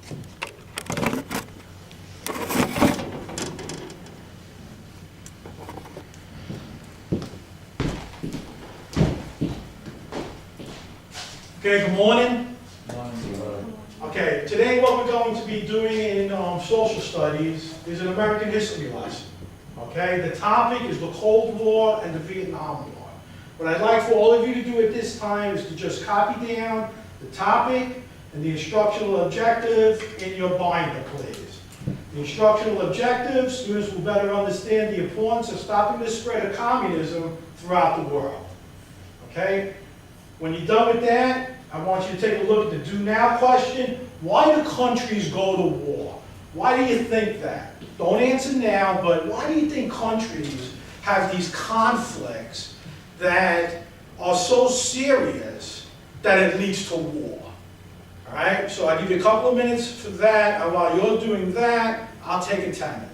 Okay, good morning. Okay, today what we're going to be doing in social studies is an American history lesson. Okay, the topic is the Cold War and the Vietnam War. What I'd like for all of you to do at this time is to just copy down the topic and the instructional objective in your binder, please. The instructional objective, students will better understand the importance of stopping the spread of communism throughout the world. Okay? When you're done with that, I want you to take a look at the do now question. Why do countries go to war? Why do you think that? Don't answer now, but why do you think countries have these conflicts that are so serious that it leads to war? All right, so I'll give you a couple of minutes for that, and while you're doing that, I'll take attendance.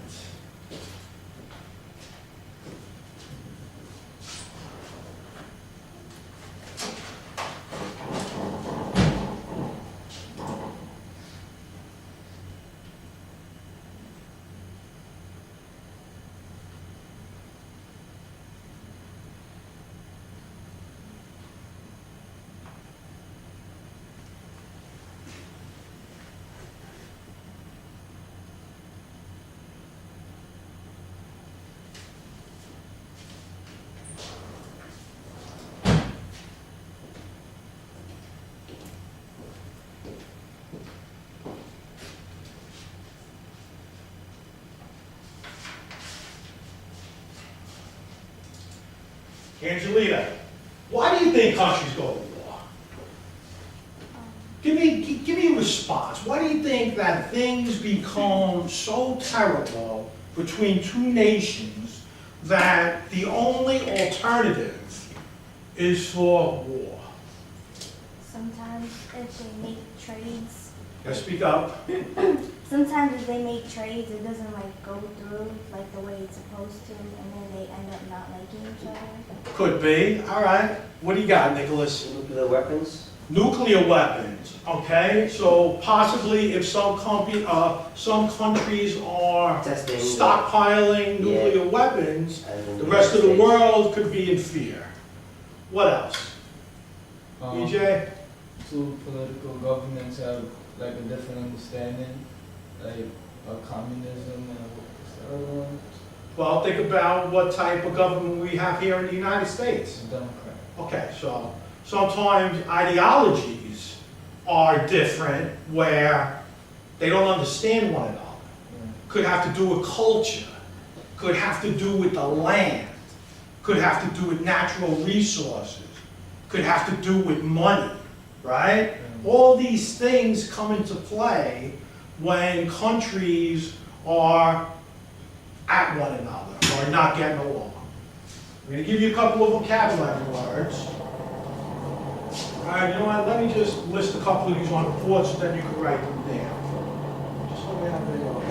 Angelita, why do you think countries go to war? Give me a response. Why do you think that things become so terrible between two nations that the only alternative is for war? Sometimes if they make trades, Now speak up. sometimes if they make trades, it doesn't like go through like the way it's supposed to, and then they end up not liking each other. Could be. All right. What do you got, Nicholas? Nuclear weapons? Nuclear weapons. Okay. So possibly if some countries are Testing. stockpiling nuclear weapons, the rest of the world could be in fear. What else? EJ? Two political governments have like a different understanding, like communism and what's the other one? Well, think about what type of government we have here in the United States. Democrat. Okay, so sometimes ideologies are different where they don't understand one another. Could have to do with culture, could have to do with the land, could have to do with natural resources, could have to do with money, right? All these things come into play when countries are at one another or not getting along. I'm going to give you a couple of vocabulary words. All right, you know what? Let me just list a couple of these on the board so then you can write them down. Just let me have it all.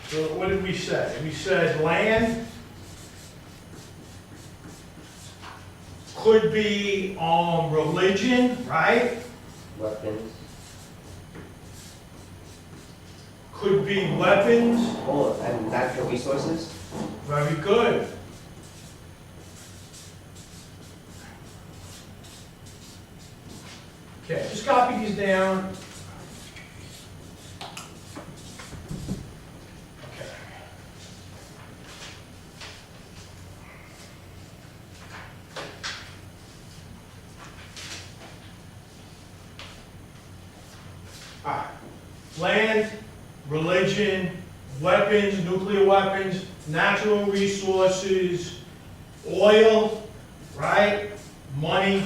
So what did we say? We said land could be religion, right? Weapons? Could be weapons. Oh, and natural resources? Very good. Okay, just copy these down. Okay. All right. Land, religion, weapons, nuclear weapons, natural resources, oil, right? Money.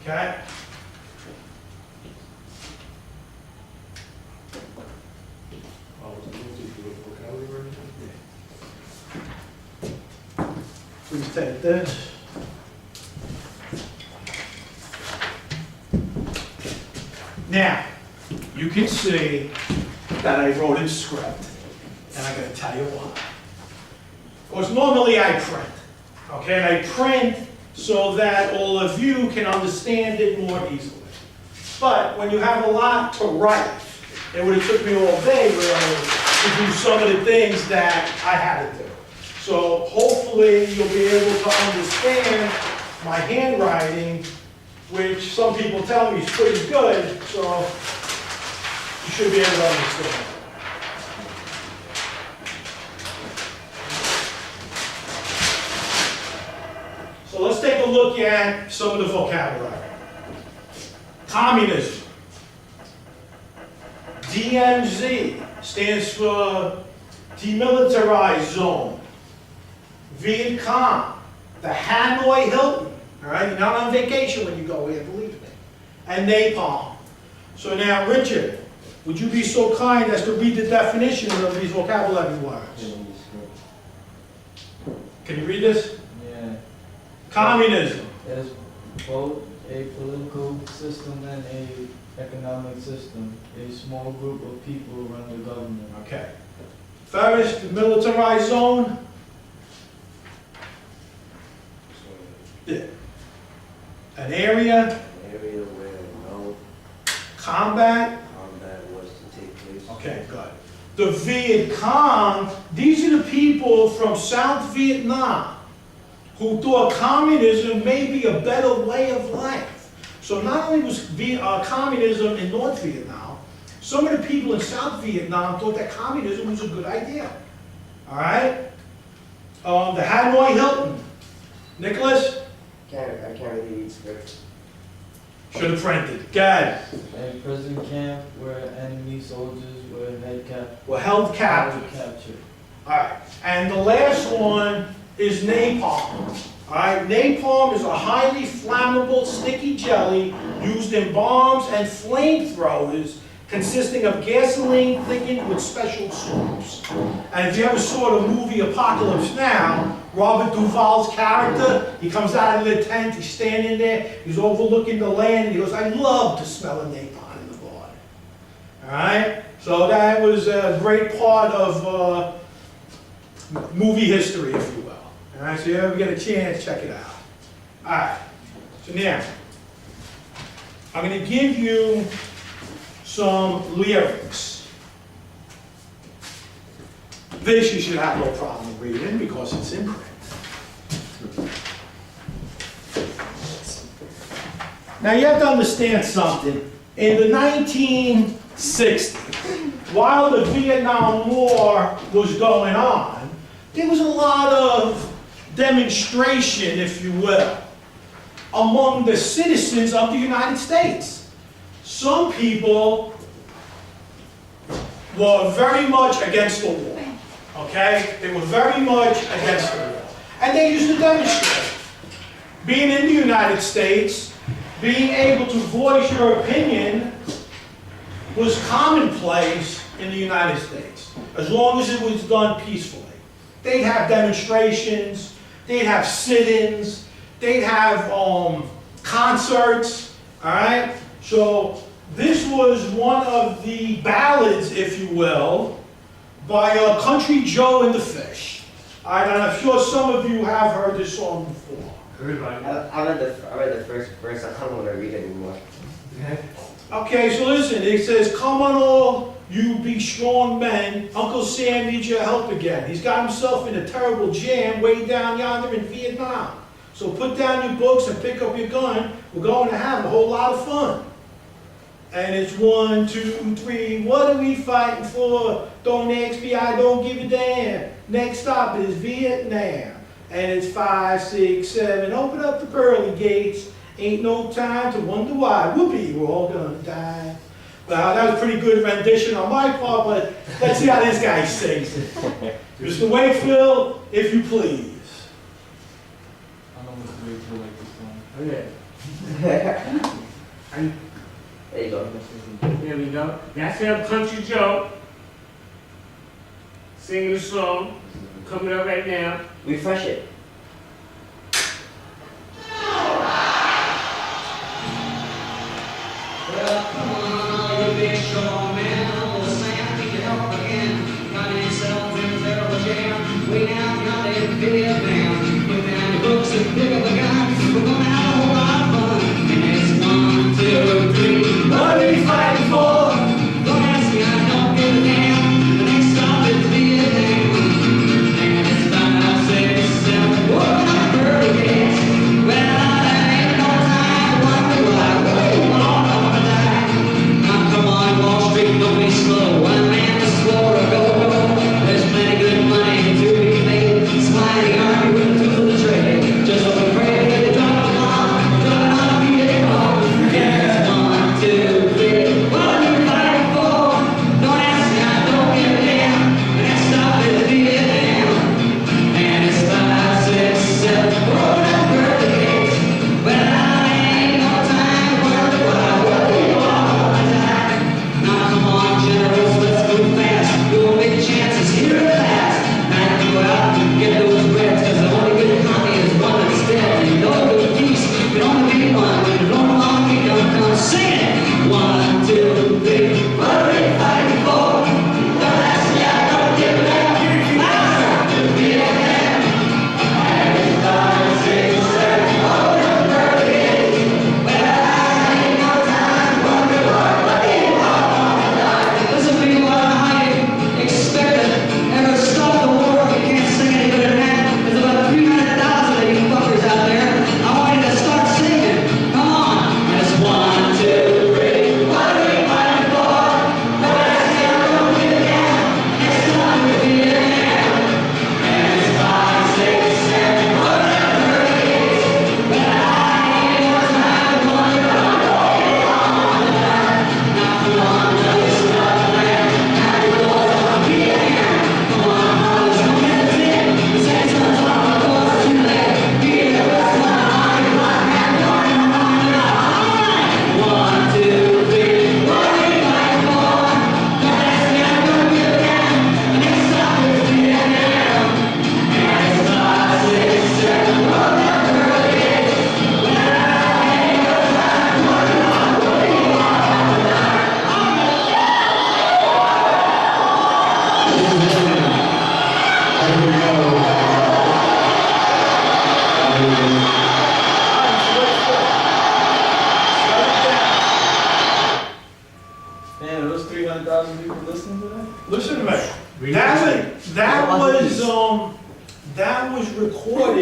Okay? Please take this. Now, you can see that I wrote a script, and I'm going to tell you why. Of course, normally I print, Okay, and I print so that all of you can understand it more easily. But when you have a lot to write, it would have took me all day really to do some of the things that I had to do. So hopefully you'll be able to understand my handwriting, which some people tell me is pretty good, so you should be able to understand. So let's take a look at some of the vocabulary. Communism. DMZ stands for Demilitarized Zone. Viet Cong, the Hanoi Hilton. All right, you're not on vacation when you go here, believe me. And napalm. So now, Richard, would you be so kind as to read the definition of these vocabulary words? Can you read this? Yeah. Communism. It is both a political system and a economic system. A small group of people run the government. Okay. First, the militarized zone. Yeah. An area, Area where no combat. combat was to take place. Okay, good. The Viet Cong, these are the people from South Vietnam who thought communism may be a better way of life. So not only was communism in North Vietnam, some of the people in South Vietnam thought that communism was a good idea. All right? The Hanoi Hilton. Nicholas? I can't really read scripts. Should have printed. Good. A prison camp where enemy soldiers were Were held captive. captured. All right, and the last one is napalm. All right, napalm is a highly flammable sticky jelly used in bombs and flamethrowers consisting of gasoline thickened with special soups. And if you ever saw the movie Apocalypse Now, Robert Duvall's character, he comes out of the tent, he's standing there, he's overlooking the land, and he goes, I love to smell a napalm in the water. All right, so that was a great part of movie history, if you will. All right, so you ever get a chance, check it out. All right, so now, I'm going to give you some lyrics. This you should have no problem reading because it's in print. Now you have to understand something. In the 1960s, while the Vietnam War was going on, there was a lot of demonstration, if you will, among the citizens of the United States. Some people were very much against the war, okay? They were very much against the war. And they used to demonstrate. Being in the United States, being able to voice your opinion was commonplace in the United States, as long as it was done peacefully. They'd have demonstrations, they'd have sit-ins, they'd have concerts, all right? So this was one of the ballads, if you will, by Country Joe and the Fish. All right, and I'm sure some of you have heard this song before. I read the first verse. I don't want to read it anymore. Okay, so listen, it says, come on all, you be strong men. Uncle Sam needs your help again. He's got himself in a terrible jam way down yonder in Vietnam. So put down your books and pick up your gun. We're going to have a whole lot of fun. And it's 1, 2, 3, what are we fighting for? Don't ask me, I don't give a damn. Next stop is Vietnam. And it's 5, 6, 7, open up the pearly gates. Ain't no time to wonder why. Whoopee, we're all gonna die. Well, that was a pretty good rendition on my part, but let's see how this guy sings it. Mr. Wakefield, if you please. I don't know Mr. Wakefield like this song. Okay. There you go. There we go. That's how Country Joe singing the song coming up right now. Refresh it. Well, come on, you big strong man, Uncle Sam, need your help again. Got yourself in a terrible jam, way down yonder in Vietnam. Put down your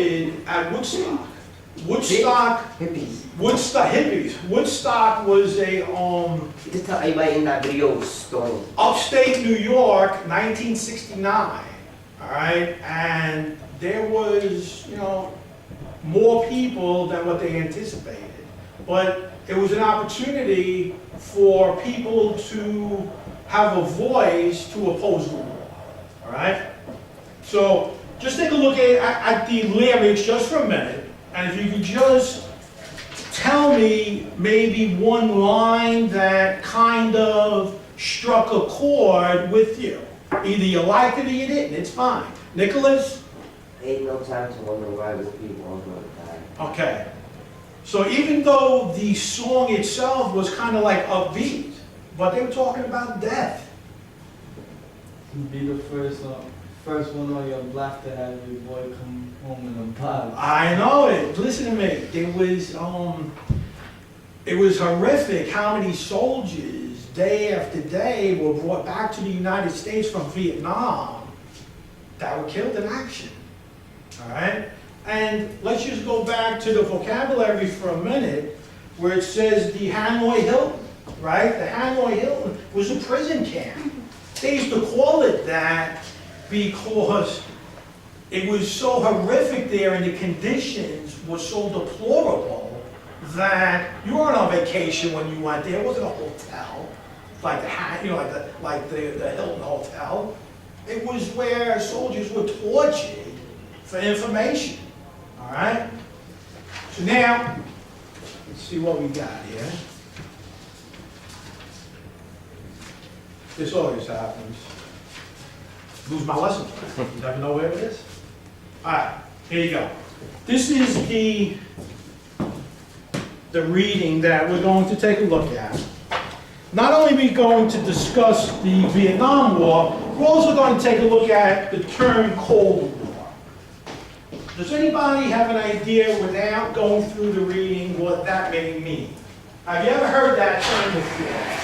started at Woodstock. Hippies. Woodstock hippies. Woodstock was a Just tell everybody in that video story. upstate New York, 1969. All right, and there was, you know, more people than what they anticipated. But it was an opportunity for people to have a voice to oppose the war. All right? So just take a look at the lyrics just for a minute, and if you could just tell me maybe one line that kind of struck a chord with you. Either you liked it or you didn't, it's fine. Nicholas? Ain't no time to wonder why these people are going to die. Okay. So even though the song itself was kind of like upbeat, but they were talking about death. Be the first one on your block to have your boy come home in a box. I know it. Listen to me. It was horrific how many soldiers, day after day, were brought back to the United States from Vietnam that were killed in action. All right? And let's just go back to the vocabulary for a minute, where it says the Hanoi Hilton, right? The Hanoi Hilton was a prison camp. They used to call it that because it was so horrific there and the conditions were so deplorable that you weren't on vacation when you went there. It wasn't a hotel like the Hilton Hotel. It was where soldiers were tortured for information. All right? So now, let's see what we got here. This always happens. Lose my lesson plan. You never know where it is? All right, here you go. This is the reading that we're going to take a look at. Not only are we going to discuss the Vietnam War, we're also going to take a look at the term Cold War. Does anybody have an idea, without going through the reading, what that may mean? Have you ever heard that term before?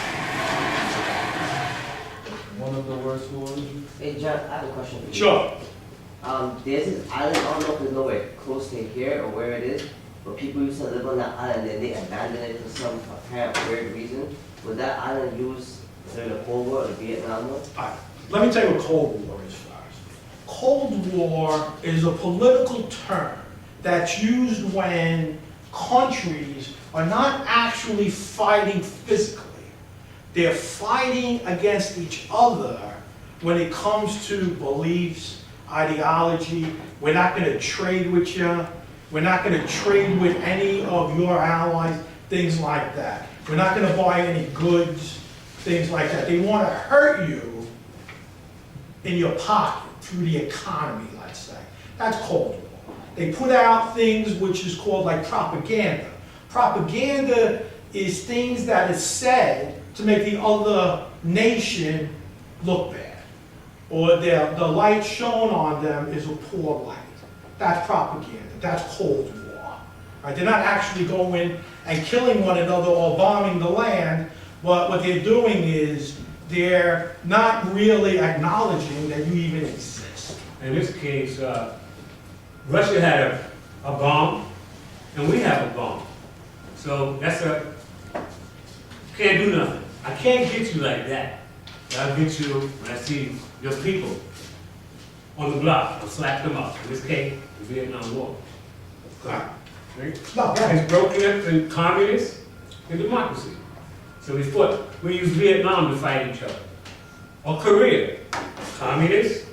One of the worst wars. Hey John, I have a question for you. Sure. There's this island, I don't know if it's nowhere close to here or where it is, but people used to live on that island and they abandoned it for some apparent weird reason. Was that island used during the Cold War or the Vietnam War? All right, let me tell you what Cold War is first. Cold War is a political term that's used when countries are not actually fighting physically. They're fighting against each other when it comes to beliefs, ideology. We're not going to trade with you. We're not going to trade with any of your allies, things like that. We're not going to buy any goods, things like that. They want to hurt you in your pocket through the economy, let's say. That's Cold War. They put out things which is called like propaganda. Propaganda is things that is said to make the other nation look bad. Or the light shown on them is a poor light. That's propaganda. That's Cold War. Right? They're not actually going and killing one another or bombing the land, but what they're doing is they're not really acknowledging that you even exist. In this case, Russia had a bomb, and we have a bomb. So that's can't do nothing. I can't get you like that. But I'll get you when I see your people on the block. I'll slap them up. In this case, the Vietnam War. Right? No, go ahead. It's broken up in communists and democracy. So we use Vietnam to fight each other. Or Korea, communists,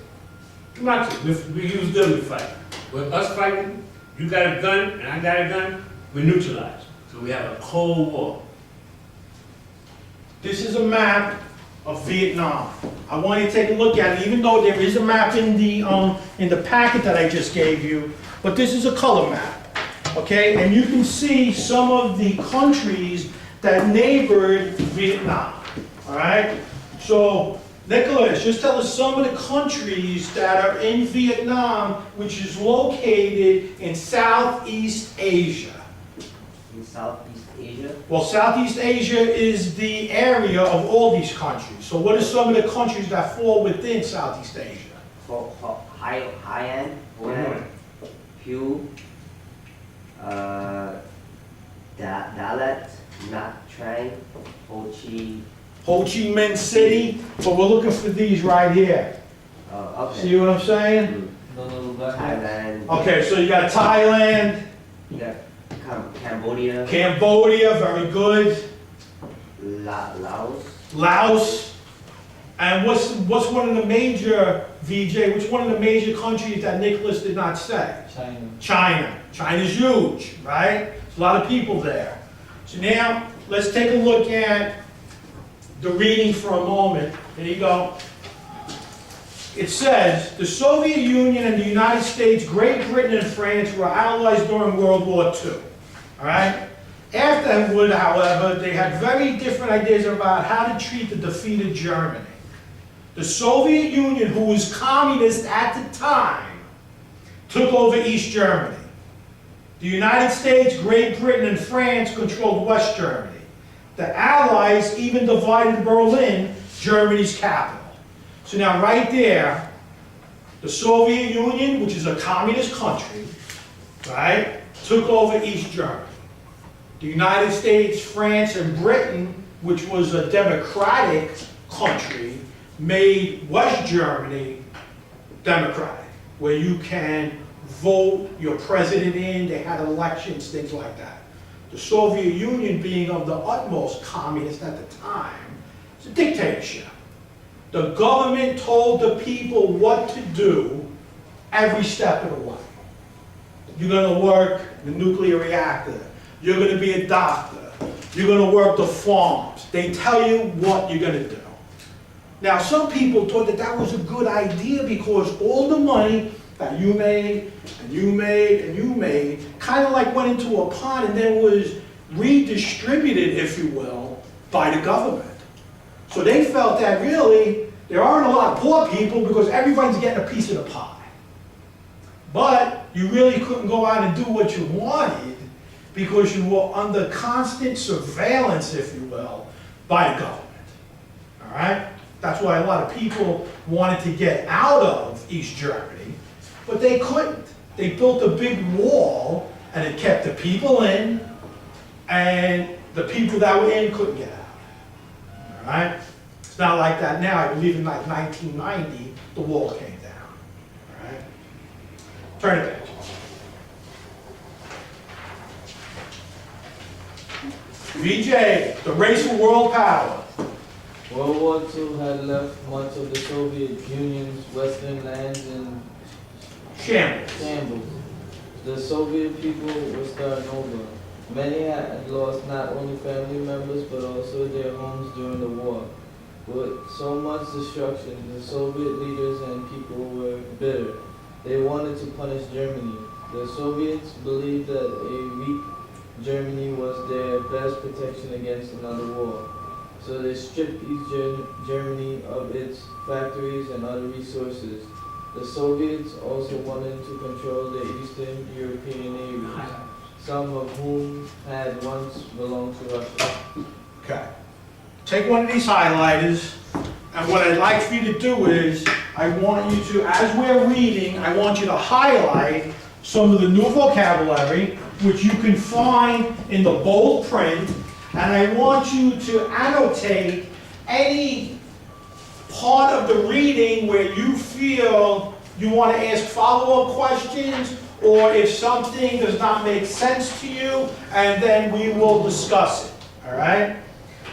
democracy. We use them to fight. With us fighting, you got a gun and I got a gun, we're neutralized. So we have a Cold War. This is a map of Vietnam. I want you to take a look at it, even though there is a map in the packet that I just gave you, but this is a color map, okay? And you can see some of the countries that neighbored Vietnam, all right? So, Nicholas, just tell us some of the countries that are in Vietnam, which is located in Southeast Asia. In Southeast Asia? Well, Southeast Asia is the area of all these countries. So what are some of the countries that fall within Southeast Asia? High end? Hainan? Pew, Dalat, Nha Trang, Ho Chi. Ho Chi Minh City, but we're looking for these right here. Okay. See what I'm saying? The little black. Thailand. Okay, so you got Thailand, You got Cambodia, Cambodia, very good, Laos, Laos, and what's one of the major, VJ, which one of the major countries that Nicholas did not say? China. China. China's huge, right? There's a lot of people there. So now, let's take a look at the reading for a moment. There you go. It says, the Soviet Union and the United States, Great Britain and France were allies during World War II. All right? Afterward, however, they had very different ideas about how to treat the defeated Germany. The Soviet Union, who was communist at the time, took over East Germany. The United States, Great Britain, and France controlled West Germany. The Allies even divided Berlin, Germany's capital. So now right there, the Soviet Union, which is a communist country, right, took over East Germany. The United States, France, and Britain, which was a democratic country, made West Germany democratic, where you can vote your president in, they had elections, things like that. The Soviet Union, being of the utmost communist at the time, it's a dictatorship. The government told the people what to do every step of the way. You're going to work the nuclear reactor. You're going to be a doctor. You're going to work the farms. They tell you what you're going to do. Now, some people thought that that was a good idea because all the money that you made, and you made, and you made, kind of like went into a pot and then was redistributed, if you will, by the government. So they felt that really, there aren't a lot of poor people because everybody's getting a piece of the pie. But you really couldn't go out and do what you wanted because you were under constant surveillance, if you will, by the government. All right? That's why a lot of people wanted to get out of East Germany, but they couldn't. They built a big wall and it kept the people in, and the people that were in couldn't get out. All right? It's not like that now. I believe in like 1990, the wall came down. All right? Turn it back. VJ, the race for world power. World War II had left much of the Soviet Union's western lands in Shambles. shambles. The Soviet people were starting over. Many had lost not only family members but also their homes during the war. With so much destruction, the Soviet leaders and people were bitter. They wanted to punish Germany. The Soviets believed that a weak Germany was their best protection against another war. So they stripped East Germany of its factories and other resources. The Soviets also wanted to control the Eastern European areas, some of whom had once belonged to Russia. Okay. Take one of these highlighters, and what I'd like for you to do is, I want you to, as we're reading, I want you to highlight some of the new vocabulary, which you can find in the bold print, and I want you to annotate any part of the reading where you feel you want to ask follow-up questions, or if something does not make sense to you, and then we will discuss it, all right?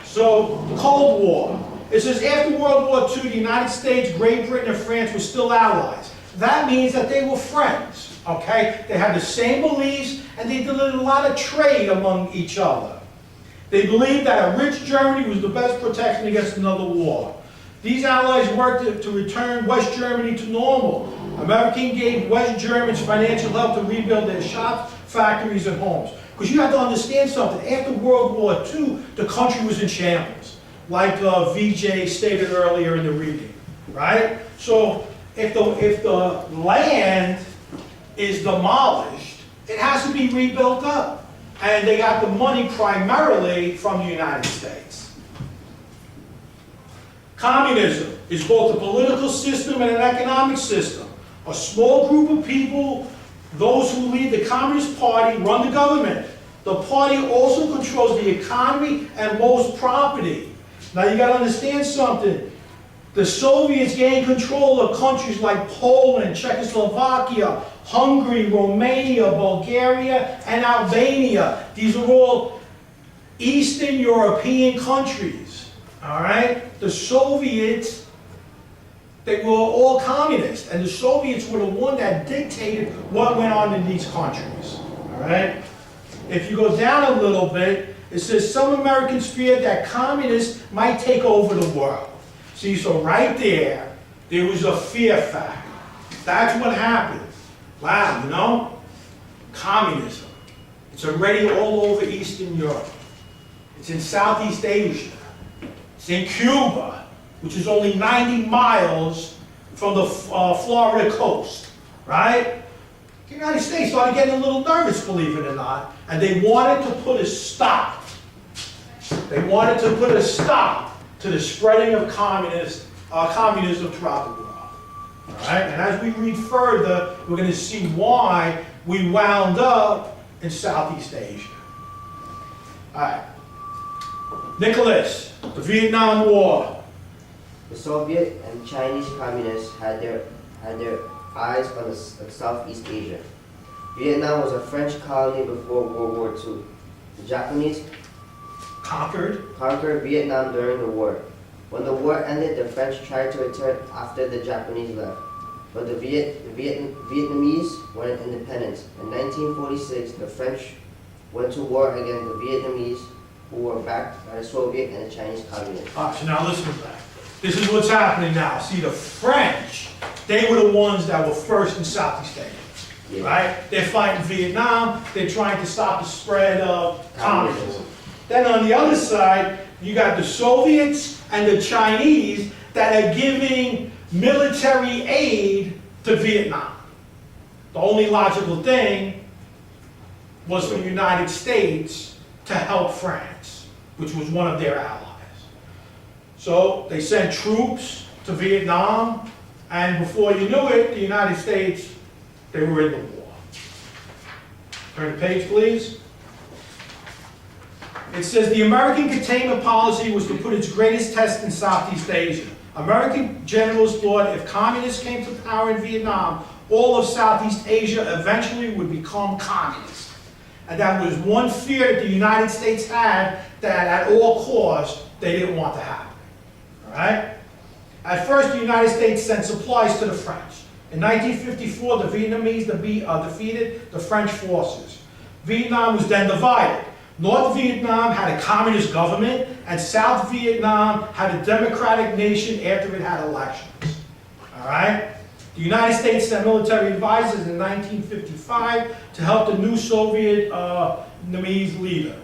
So, the Cold War. It says, after World War II, the United States, Great Britain, and France were still allies. That means that they were friends, okay? They had the same beliefs, and they did a lot of trade among each other. They believed that a rich Germany was the best protection against another war. These allies worked to return West Germany to normal. America gave West Germans financial help to rebuild their shops, factories, and homes. Because you have to understand something. After World War II, the country was in shambles, like VJ stated earlier in the reading, right? So if the land is demolished, it has to be rebuilt up. And they got the money primarily from the United States. Communism is both a political system and an economic system. A small group of people those who lead the Communist Party run the government. The party also controls the economy and most property. Now you gotta understand something. The Soviets gained control of countries like Poland, Czechoslovakia, Hungary, Romania, Bulgaria, and Albania. These are all Eastern European countries, all right? The Soviets, they were all communists, and the Soviets were the one that dictated what went on in these countries, all right? If you go down a little bit, it says some Americans feared that communists might take over the world. See, so right there, there was a fear factor. That's what happened. Wow, you know? Communism. It's already all over Eastern Europe. It's in Southeast Asia. It's in Cuba, which is only 90 miles from the Florida coast, right? The United States started getting a little nervous, believe it or not, and they wanted to put a stop. They wanted to put a stop to the spreading of communism throughout the world. All right? And as we read further, we're going to see why we wound up in Southeast Asia. All right. Nicholas, the Vietnam War. The Soviet and Chinese communists had their eyes on the Southeast Asia. Vietnam was a French colony before World War II. The Japanese conquered Vietnam during the war. When the war ended, the French tried to return after the Japanese left, but the Vietnamese wanted independence. In 1946, the French went to war against the Vietnamese, who were backed by the Soviet and the Chinese communists. All right, so now listen to that. This is what's happening now. See, the French, they were the ones that were first in Southeast Asia. Yeah. Right? They're fighting Vietnam. They're trying to stop the spread of communism. Then on the other side, you got the Soviets and the Chinese that are giving military aid to Vietnam. The only logical thing was for the United States to help France, which was one of their allies. So they sent troops to Vietnam, and before you knew it, the United States, they were in the war. Turn the page, please. It says the American containment policy was to put its greatest test in Southeast Asia. American generals thought if communists came to power in Vietnam, all of Southeast Asia eventually would become communist. And that was one fear that the United States had that at all costs they didn't want to happen. All right? At first, the United States sent supplies to the French. In 1954, the Vietnamese defeated the French forces. Vietnam was then divided. North Vietnam had a communist government, and South Vietnam had a democratic nation after it had elections. All right? The United States sent military advisors in 1955 to help the new Soviet Vietnamese leader.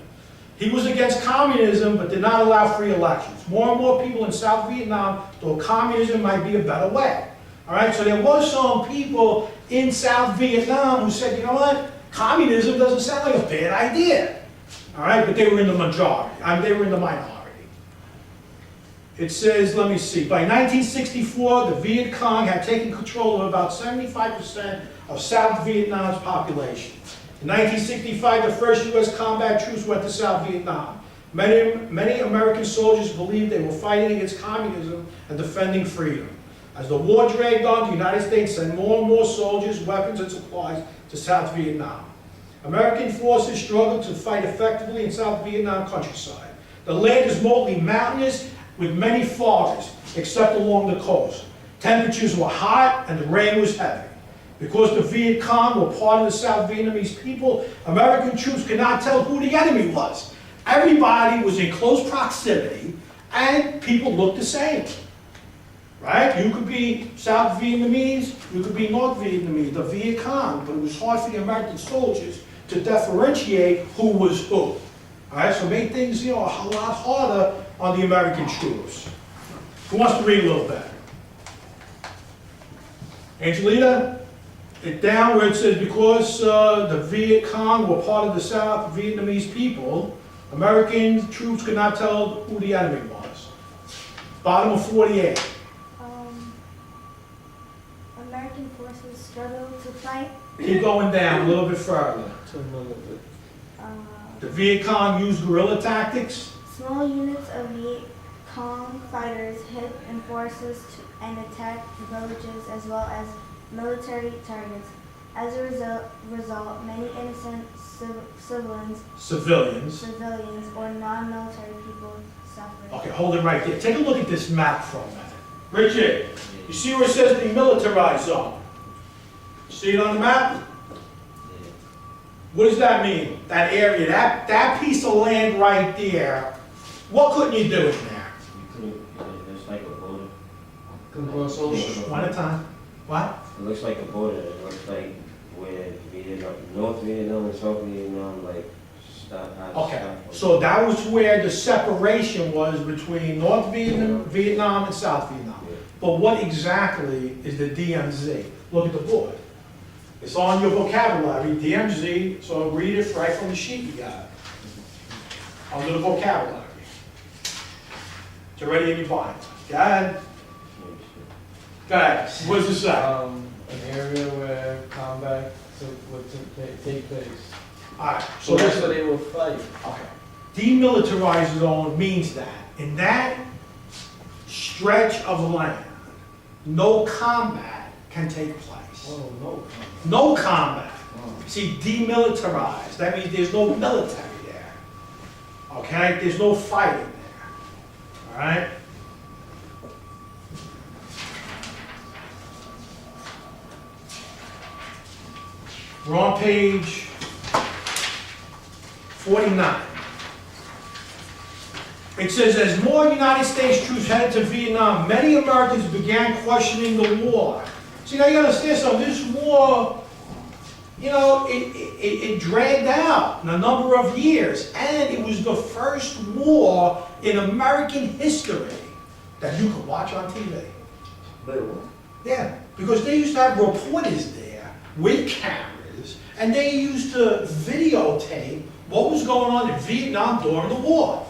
He was against communism, but did not allow free elections. More and more people in South Vietnam thought communism might be a better way. All right, so there was some people in South Vietnam who said, you know what, communism doesn't sound like a bad idea. All right, but they were in the majority. They were in the minority. It says, let me see, by 1964, the Viet Cong had taken control of about 75% of South Vietnam's population. In 1965, the first U.S. combat troops went to South Vietnam. Many American soldiers believed they were fighting against communism and defending freedom. As the war dragged on, the United States sent more and more soldiers, weapons, and supplies to South Vietnam. American forces struggled to fight effectively in South Vietnam countryside. The land is mostly mountainous with many forests, except along the coast. Temperatures were hot and the rain was heavy. Because the Viet Cong were part of the South Vietnamese people, American troops could not tell who the enemy was. Everybody was in close proximity and people looked the same. Right? You could be South Vietnamese, you could be North Vietnamese, the Viet Cong, but it was hard for the American soldiers to differentiate who was who. All right, so it made things, a lot harder on the American troops. Who wants to read a little bit? Angelina, down where it says, because the Viet Cong were part of the South Vietnamese people, American troops could not tell who the enemy was. Bottom of 48. American forces struggled to fight Keep going down a little bit further. Uh, The Viet Cong used guerrilla tactics. Small units of Viet Cong fighters hit enforcers and attacked villages as well as military targets. As a result, many innocent Civilians. civilians or non-military people suffered. Okay, hold it right there. Take a look at this map for a minute. Richard, you see where it says demilitarized zone? See it on the map? What does that mean? That area, that piece of land right there, what couldn't you do in there? You couldn't, it's like a border. Can cross over. One at a time. What? It looks like a border. It looks like where Vietnam, North Vietnam and South Vietnam, like, Okay, so that was where the separation was between North Vietnam and South Vietnam. But what exactly is the DMZ? Look at the board. It's on your vocabulary, DMZ, so read it right from the sheet you got. Under the vocabulary. It's already in your Bible. Go ahead. Go ahead. What does it say? An area where combat would take place. Alright, So so that's that's where they will fight. okay. Demilitarized zone means that in that stretch of land, no combat can take place. Oh, no. No combat. Oh. See, demilitarized, that means there's no military there. Okay? There's no fighting there. All right? We're on page 49. It says, as more United States troops headed to Vietnam, many Americans began questioning the war. See, now you gotta understand something, this war, you know, it dragged out in a number of years, and it was the first war in American history that you could watch on TV. But what? Yeah, because they used to have reporters there with cameras, and they used to videotape what was going on in Vietnam during the war.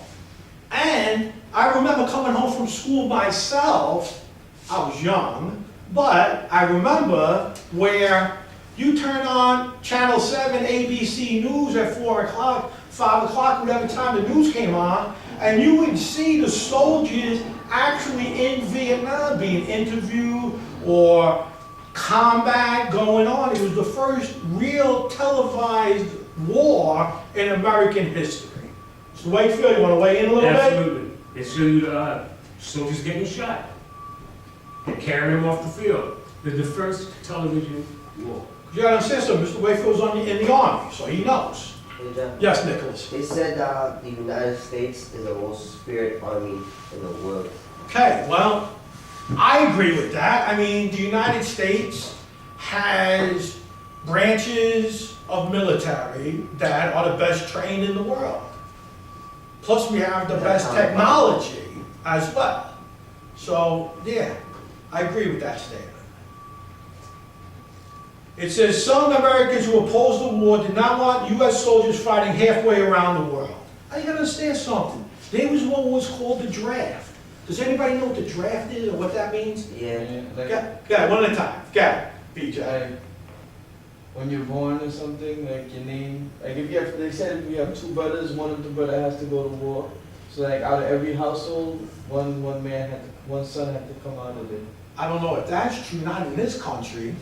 And I remember coming home from school myself, I was young, but I remember where you turn on Channel 7 ABC News at 4 o'clock, 5 o'clock, whatever time the news came on, and you would see the soldiers actually in Vietnam being interviewed or combat going on. It was the first real televised war in American history. So wait, Phil, you want to weigh in a little bit? Absolutely. They show you the soldiers getting shot and carrying them off the field. The first television war. You gotta understand something, Mr. Wayfield's in the Army, so he knows. Hey, John. Yes, Nicholas. They said the United States is the most spirit army in the world. Okay, well, I agree with that. I mean, the United States has branches of military that are the best trained in the world. Plus, we have the best technology as well. So, yeah, I agree with that statement. It says, some Americans who opposed the war did not want U.S. soldiers fighting halfway around the world. I gotta understand something. There was what was called the draft. Does anybody know what the draft is or what that means? Yeah. Got one at a time. Got it, BJ. Like, when you're born or something, like your name, like if you have, they said if you have two brothers, one of the brother has to go to war. So like out of every household, one son had to come out of it. I don't know if that's true, not in this country.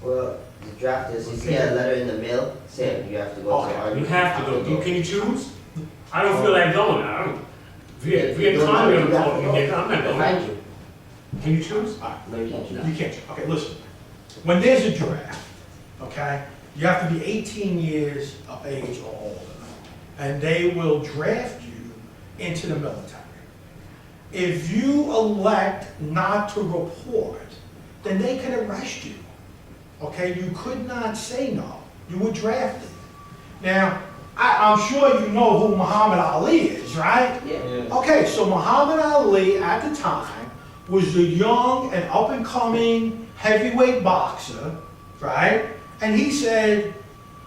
Well, the draft is you get a letter in the mail saying you have to go to the army. You have to go. Can you choose? I don't feel like going. I don't. Viet Cong You don't have call to me. go. I'm not Behind going. you. Can you choose? No, you can't. You can't. Okay, listen. When there's a draft, okay, you have to be 18 years of age or older, and they will draft you into the military. If you elect not to report, then they can arrest you. Okay, you could not say no. You were drafted. Now, I'm sure you know who Muhammad Ali is, right? Yeah. Yeah. Okay, so Muhammad Ali at the time was a young and up-and-coming heavyweight boxer, right? And he said,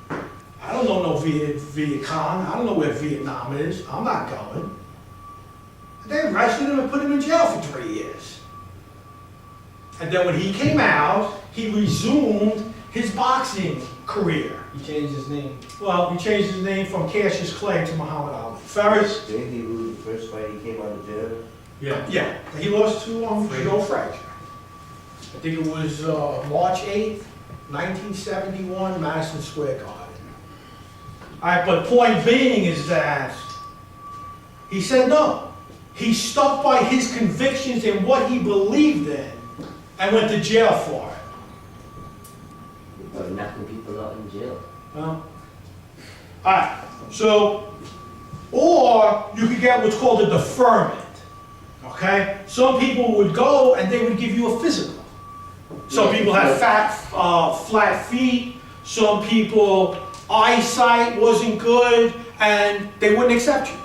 I don't know no Viet Cong, I don't know where Vietnam is, I'm not going. They arrested him and put him in jail for 3 years. And then when he came out, he resumed his boxing career. He changed his name. Well, he changed his name from Cassius Clay to Muhammad Ali. Ferris, Didn't he lose the first fight he came out of jail? Yeah. yeah, he lost to Joe Frazier. I think it was March 8th, 1971, Madison Square Garden. All right, but point being is that he said no. He stuck by his convictions and what he believed in and went to jail for it. Or knocking people out in jail. Well, all right, so, or you could get what's called a deferment, okay? Some people would go and they would give you a physical. Some people have flat feet, some people eyesight wasn't good and they wouldn't accept you.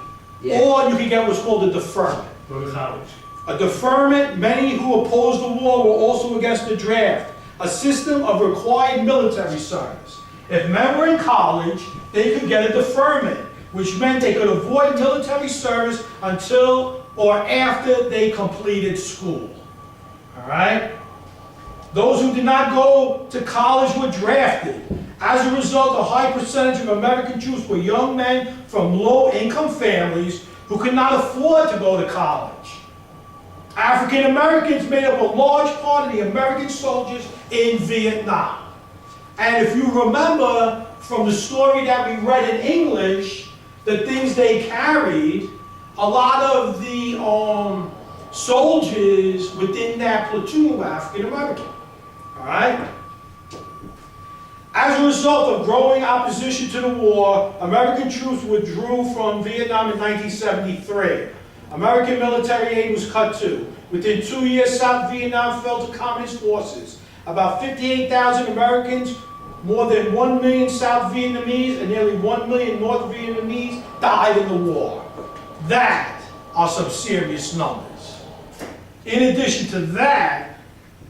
Yeah. Or you could get what's called a deferment. Go to college. A deferment, many who opposed the war were also against the draft, a system of required military service. If men were in college, they could get a deferment, which meant they could avoid military service until or after they completed school. All right? Those who did not go to college were drafted. As a result, a high percentage of American Jews were young men from low-income families who could not afford to go to college. African Americans made up a large part of the American soldiers in Vietnam. And if you remember from the story that we read in English, the things they carried, a lot of the soldiers within that platoon were African American. All right? As a result of growing opposition to the war, American troops withdrew from Vietnam in 1973. American military aid was cut too. Within 2 years, South Vietnam fell to communist forces. About 58,000 Americans, more than 1 million South Vietnamese, and nearly 1 million North Vietnamese died in the war. That are some serious numbers. In addition to that,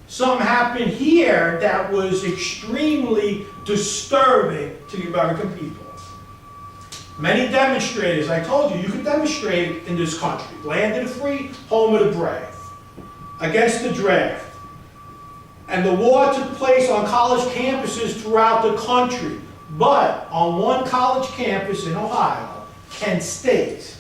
something happened here that was extremely disturbing to the American people. Many demonstrators, I told you, you could demonstrate in this country. Land of the free, home of the brave. Against the draft. And the war took place on college campuses throughout the country. But on one college campus in Ohio, Kent State,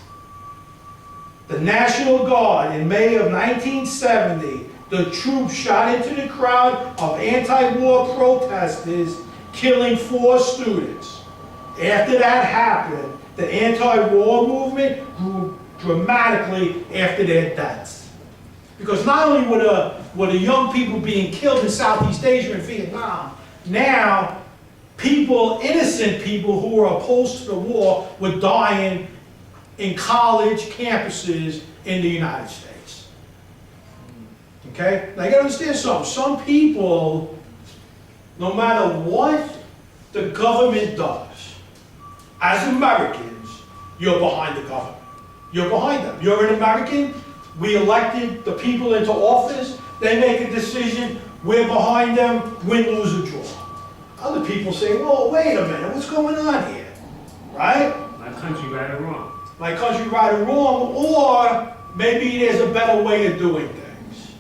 the National Guard in May of 1970, the troops shot into the crowd of anti-war protesters, killing 4 students. After that happened, the anti-war movement grew dramatically after their deaths. Because not only were the young people being killed in Southeast Asia and Vietnam, now people, innocent people who were opposed to the war, were dying in college campuses in the United States. Okay? Now you gotta understand something. Some people, no matter what the government does, as Americans, you're behind the government. You're behind them. You're an American. We elected the people into office. They make a decision. We're behind them. Win, lose, or draw. Other people say, "Well, wait a minute. What's going on here?" Right? My country, right or wrong. My country, right or wrong, or maybe there's a better way of doing things.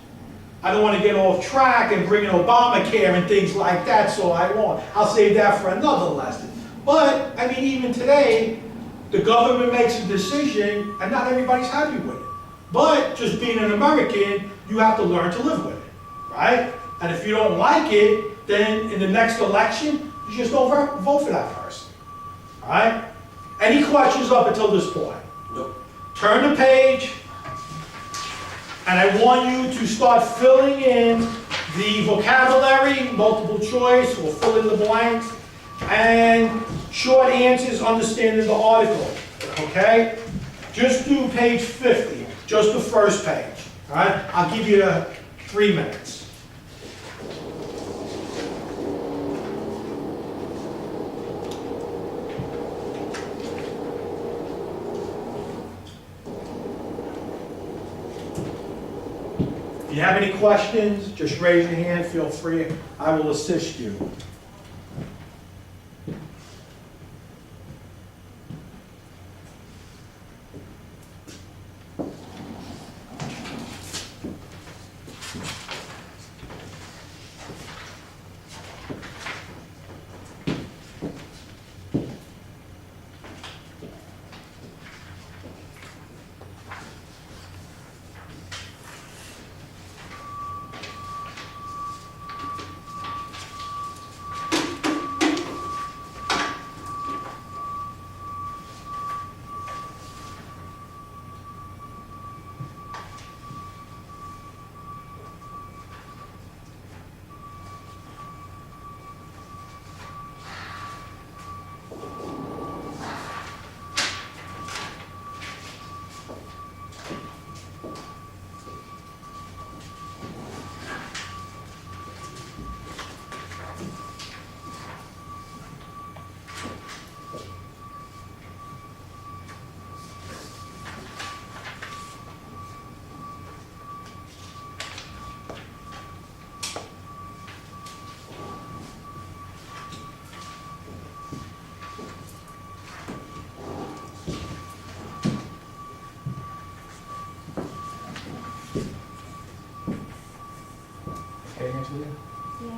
I don't want to get off track and bring in Obamacare and things like that, so I won't. I'll save that for another lesson. But, I mean, even today, the government makes a decision, and not everybody's happy with it. But, just being an American, you have to learn to live with it, right? And if you don't like it, then in the next election, you just don't vote for that person, all right? Any questions up until this point? Nope. Turn the page, and I want you to start filling in the vocabulary, multiple choice, or fill in the blanks, and short answers understanding the article, okay? Just do page 50, just the first page, all right? I'll give you 3 minutes. If you have any questions, just raise your hand, feel free, I will assist you. with you? Yeah.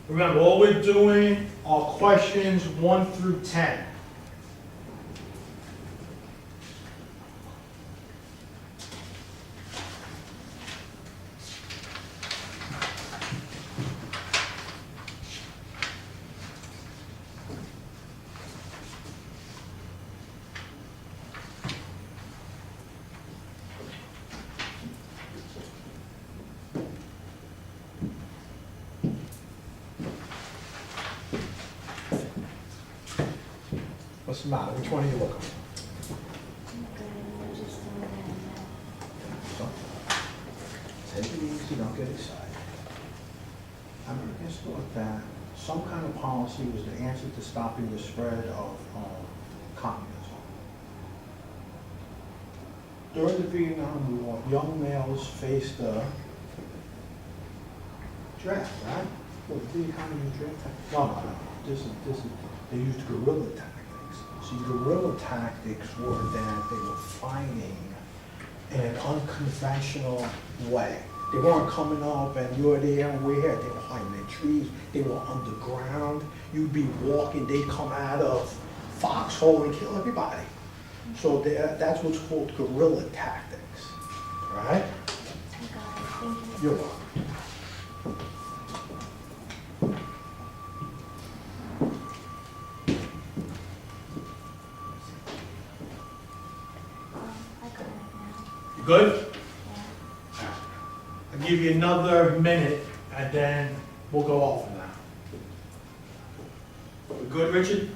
Remember, all we're doing are questions 1 through 10. What's the matter? Which one are you looking for? I'm just doing Take it easy, don't get excited. Americans thought that some kind of policy was the answer to stopping the spread of communism. During the Vietnam War, young males faced a draft, right? What, the economy draft? No. This is, they used guerrilla tactics. See, guerrilla tactics were that they were fighting in an unconventional way. They weren't coming up and you're there and we're here. They were hiding in trees. They were underground. You'd be walking, they'd come out of foxhole and kill everybody. So that's what's called guerrilla tactics, right? Thank you. You're welcome. I got it now. You good? Yeah. I'll give you another minute and then we'll go off of that. We good, Richard?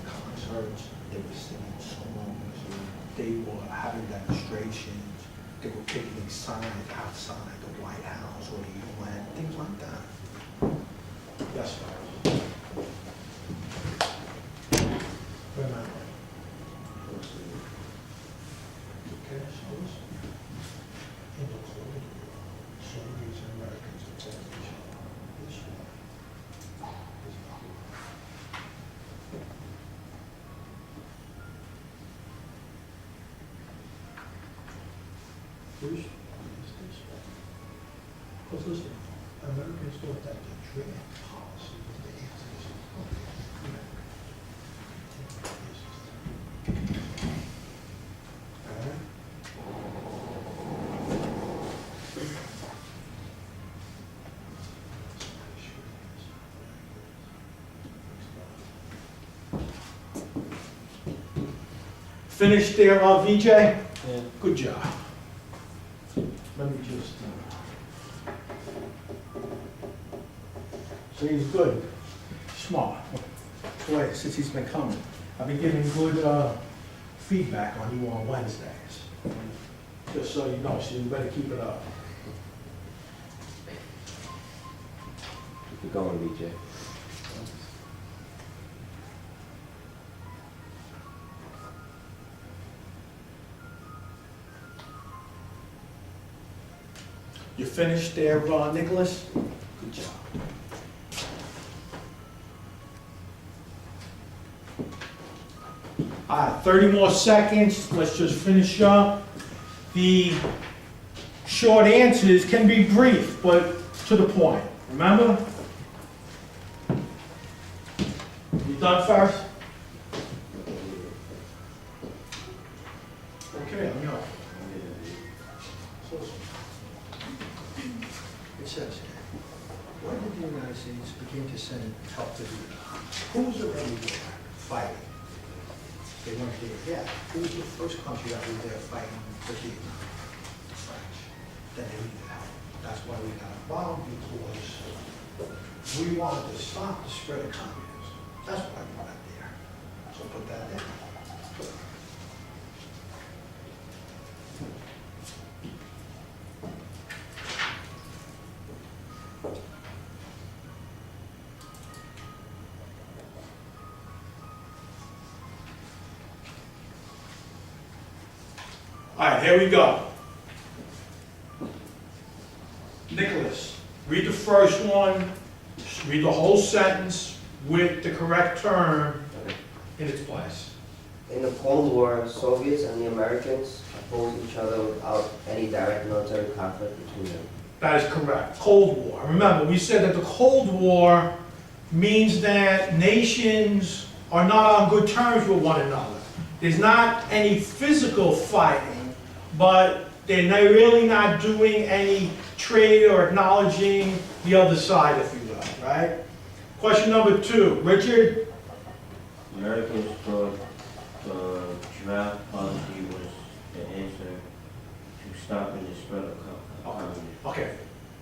Concerts, they were singing songs, they were having demonstrations, they were picketing signs outside the White House or the UN, things like that. Yes, sir. In the Cold War, Soviets and Americans attacked each other. This war is not war. First, is this one. Because listen, Americans thought that the draft policy was the answer to something. Finished there, VJ? Yeah. Good job. Let me just, so he's good, smart. Boy, since he's been coming, I've been giving good feedback on you on Wednesdays. Just so you know, so you better keep it up. Keep it going, BJ. You finished there, Nicholas? Good job. All right, 30 more seconds. Let's just finish up. The short answers can be brief, but to the point. Remember? You done first? Okay, let me know. It says here, when did the United States begin to send help to Vietnam? Who was already there fighting? They weren't there yet. Who was the first country that was there fighting for Vietnam? The French. Then they needed help. That's why we got involved, because we wanted to stop the spread of communism. That's why we went there. So put that in. All right, here we go. Nicholas, read the first one, read the whole sentence with the correct term in its place. In the Cold War, Soviets and the Americans opposed each other without any direct military conflict between them. That is correct. Cold War. Remember, we said that the Cold War means that nations are not on good terms with one another. There's not any physical fighting, but they're really not doing any trade or acknowledging the other side, if you will, right? Question number 2. Richard? Americans thought the draft policy was the answer to stopping the spread of communism. Okay,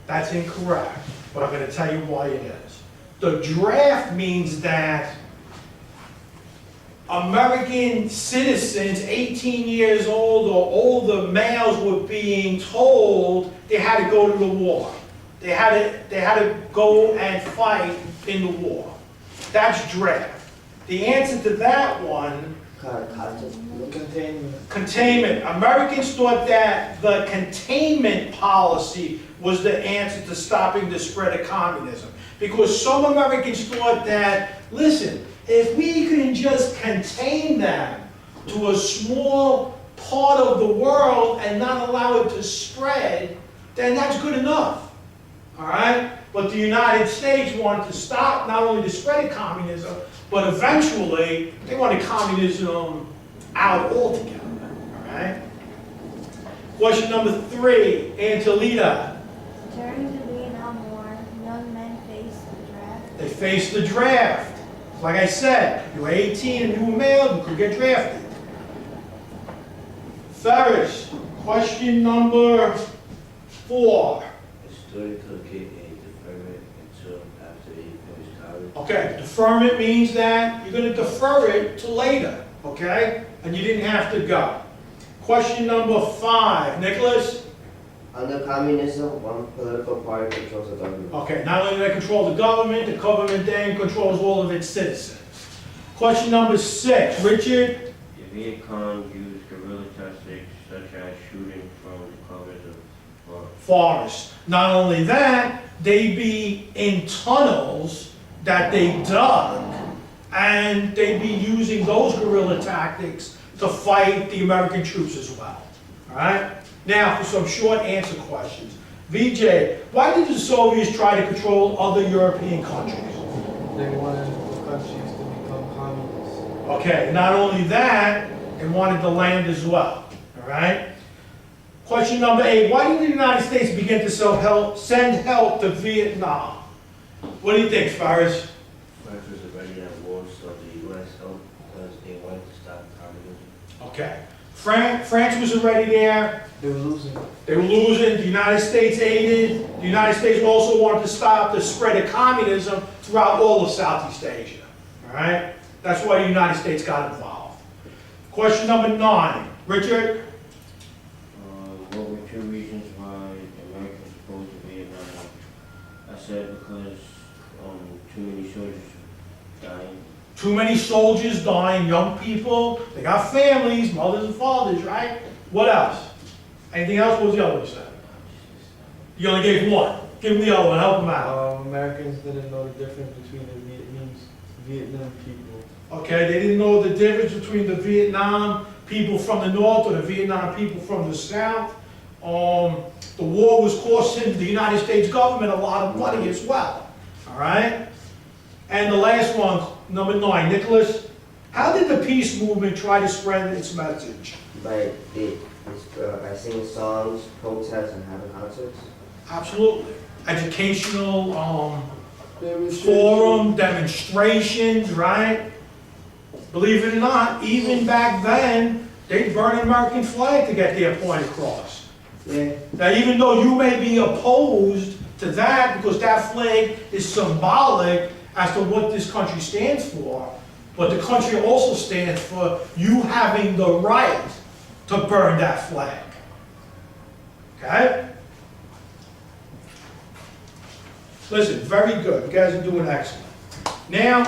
that's incorrect, but I'm going to tell you why it is. The draft means that American citizens, 18 years old or older males, were being told they had to go to the war. They had to go and fight in the war. That's draft. The answer to that one, containment. Americans thought that the containment policy was the answer to stopping the spread of communism. Because some Americans thought that, listen, if we can just contain them to a small part of the world and not allow it to spread, then that's good enough. All right? But the United States wanted to stop not only the spread of communism, but eventually they wanted communism out altogether. All right? Question number 3, Angelita. During the Vietnam War, young men faced the draft. They faced the draft. Like I said, you were 18 and you were male, you could get drafted. Ferris, question number 4. A student could get a deferment until after he finished college. Okay, deferment means that you're going to defer it to later, okay? And you didn't have to go. Question number 5, Nicholas? Under communism, one political party controls the government. Okay, not only do they control the government then controls all of its citizens. Question number 6, Richard? The Viet Cong used guerrilla tactics such as shooting from the covers of forest. Not only that, they be in tunnels that they dug, and they be using those guerrilla tactics to fight the American troops as well. All right? Now, for some short answer questions. VJ, why did the Soviets try to control other European countries? They wanted the countries to become communist. Okay, not only that, they wanted the land as well. All right? Question number 8, why did the United States begin to send help to Vietnam? What do you think, Faris? France was already at war, so the U.S. helped because they wanted to stop communism. Okay. France was already there. They were losing. They were losing. The United States aided. The United States also wanted to stop the spread of communism throughout all of Southeast Asia. All right? That's why the United States got involved. Question number 9. Richard? What were 2 reasons why Americans opposed to Vietnam? I said because too many soldiers dying. Too many soldiers dying, young people. They got families, mothers and fathers, right? What else? Anything else? What was the other one you said? You only gave one. Give him the other one. Help him out. Americans didn't know the difference between the Vietnam people. Okay, they didn't know the difference between the Vietnam people from the north or the Vietnam people from the south. The war was costing the United States government a lot of money as well. All right? And the last one, number 9, Nicholas, how did the peace movement try to spread its message? By singing songs, protests, and having concerts. Absolutely. Educational Demonstrations. forum, demonstrations, right? Believe it or not, even back then, they'd burn an American flag to get their point across. Yeah. Now, even though you may be opposed to that, because that flag is symbolic as to what this country stands for, but the country also stands for you having the right to burn that flag. Okay? Listen, very good. You guys are doing excellent. Now,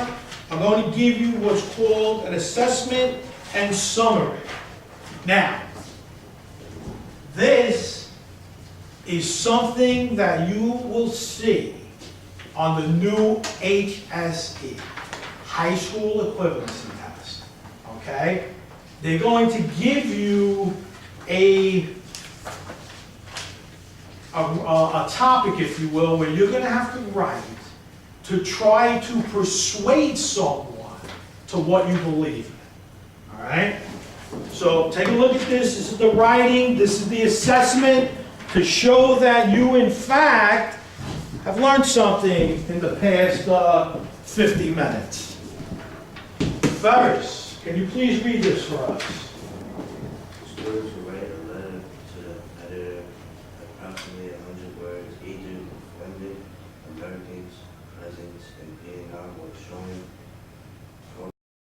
I'm going to give you what's called an assessment and summary. Now, this is something that you will see on the new HSE, High School Equivalency Test, okay? They're going to give you a topic, if you will, where you're going to have to write to try to persuade someone to what you believe in, all right? So take a look at this. This is the writing. This is the assessment to show that you, in fact, have learned something in the past 50 minutes. Ferris, can you please read this for us? Students who